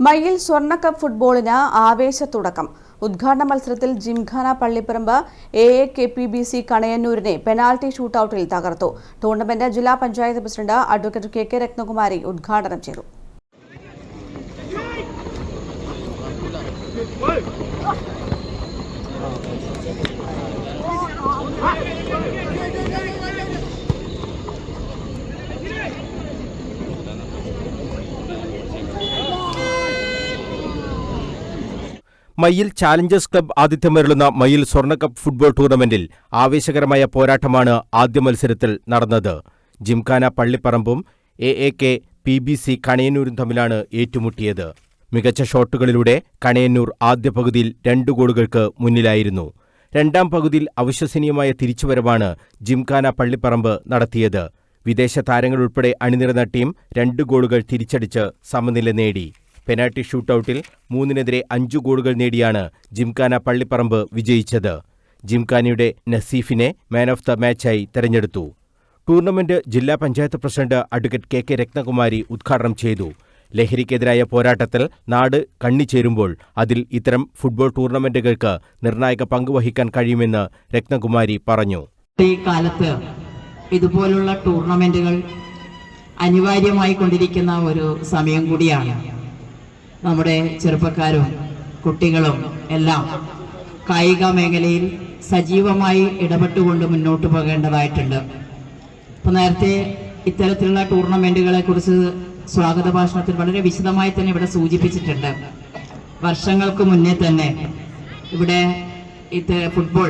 മയ്യിൽ സ്വർണ്ണക്കപ്പ് ഫുട്ബോളിന് ആവേശത്തുടക്കം. ഉദ്ഘാടന മത്സരത്തിൽ ജിംഖാന പള്ളിപ്പറമ്പ് AAKPBC കണയന്നൂരിനെ പെനാൽറ്റി ഷൂട്ടൌട്ടിൽ തകർത്തു. ടൂർണമെന്റ് ജില്ലാ panchayat president advocate KK Rathnakumari ഉദ്ഘാടനം ചെയ്തു. മയ്യിൽ ചാലഞ്ചേഴ്സ് ക്ലബ്ബ് ആതിഥ്യമരുളുന്ന മയ്യിൽ സ്വർണ്ണക്കപ്പ് ഫുട്ബോൾ ടൂർണമെന്റിൽ ആവേശകരമായ പോരാട്ടമാണ് ആദ്യ മത്സരത്തിൽ നടന്നത്. ജിംഖാന പള്ളിപ്പറമ്പും AAKPBC കണയന്നൂരും തമ്മിലാണ് ഏറ്റുമുട്ടിയത്. മികച്ച ഷോട്ടുകളിലൂടെ കണയന്നൂർ ആദ്യ പകുതിയിൽ 2 ഗോളുകൾക്ക് മുന്നിലായിരുന്നു. രണ്ടാം പകുതിയിൽ അവിശ്വസനീയമായ തിരിച്ചുവരവാണ് ജിംഖാന പള്ളിപ്പറമ്പ് നടത്തിയത്. വിദേശ താരങ്ങളുൾപ്പെടെ അണിനിരന്ന ടീം 2 ഗോളുകൾ തിരിച്ചടിച്ച് സമനില നേടി. പെനാൽറ്റി ഷൂട്ടൌട്ടിൽ 3-നെതിരെ 5 ഗോളുകൾ നേടിയാണ് ജിംഖാന പള്ളിപ്പറമ്പ് വിജയിച്ചത്. ജിംഖാനയുടെ നസീഫിനെ മാൻ ഓഫ് ദ മാച്ചായി തെരഞ്ഞെടുത്തു. ടൂർണമെന്റ് ജില്ലാ panchayat president advocate KK Rathnakumari ഉദ്ഘാടനം ചെയ്തു. ലഹരിക്കെതിരായ പോരാട്ടത്തിൽ നാട് കണ്ണിച്ചേരുമ്പോൾ അതിൽ ഇത്തരം ഫുട്ബോൾ ടൂർണമെന്റുകൾക്ക് നിർണായക പങ്കുവഹിക്കാൻ കഴിയുമെന്ന് രത്നകുമാരി പറഞ്ഞു. ഈ കാലത്ത് ഇതുപോലുള്ള ടൂർണമെന്റുകൾ അനിവാര്യമായി കൊണ്ടിരിക്കുന്ന ഒരു സമയം കൂടിയാണ്. നമ്മുടെ ചെറുപ്പക്കാരും കുട്ടികളും എല്ലാം കായിക മേഖലയിൽ സജീവമായി ഇടപെട്ടുകൊണ്ട് മുന്നോട്ട് പോകേണ്ടതായിട്ടുണ്ട്. അപ്പോൾ നേരത്തെ ഇത്തരത്തിലുള്ള ടൂർണമെന്റുകളെ കുറിച്ച് സ്വാഗത ഭാഷണത്തിൽ വളരെ വിശദമായി തന്നെ ഇവിടെ സൂചിപ്പിച്ചിട്ടുണ്ട്. വർഷങ്ങൾക്ക് മുന്നേ തന്നെ ഇവിടെ ഫുട്ബോൾ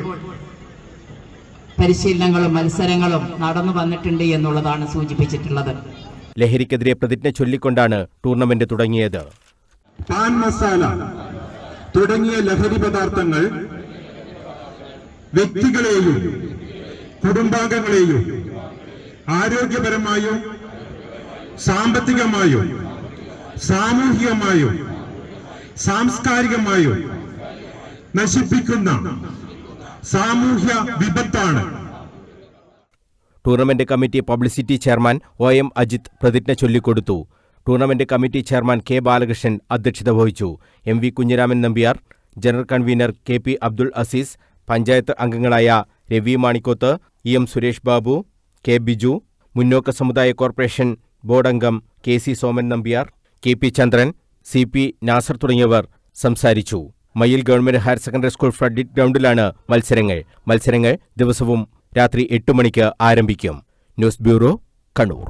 പരിശീലനങ്ങളും മത്സരങ്ങളും നടന്നു വന്നിട്ടുണ്ട് എന്നുള്ളതാണ് സൂചിപ്പിച്ചിട്ടുള്ളത്. ലഹരിക്കെതിരെ പ്രതിജ്ഞ ചൊല്ലിക്കൊണ്ടാണ് ടൂർണമെന്റ് തുടങ്ങിയത്. പാൻ മസാല തുടങ്ങിയ ലഹരി പദാർത്ഥങ്ങൾ വ്യക്തികളെയും കുടുംബാംഗങ്ങളെയും ആരോഗ്യപരമായും സാമ്പത്തികമായും സാമൂഹികമായും സാംസ്കാരികമായും നശിപ്പിക്കുന്ന സാമൂഹ്യ വിപത്താണ്. Tournament committee publicity chairman OM Ajith പ്രതിജ്ഞ ചൊല്ലിക്കൊടുത്തു. Tournament committee chairman K Balakrishnan അധ്യക്ഷത വഹിച്ചു. MV Kunhiraman Nambiar, general convener KP Abdul Azeez, panchayat അംഗങ്ങളായ രവി മാണിക്കോത്ത്, EM സുരേഷ് ബാബു, K ബിജു, മുന്നോക്ക സമുദായ കോർപ്പറേഷൻ ബോർഡ് അംഗം KC Soman Nambiar, KP Chandran, CP Nasar തുടങ്ങിയവർ സംസാരിച്ചു. Mayyil government higher secondary school floodlit ഗ്രൗണ്ടിലാണ് മത്സരങ്ങൾ ദിവസവും രാത്രി 8 മണിക്ക് ആരംഭിക്കും. News bureau, Kannur.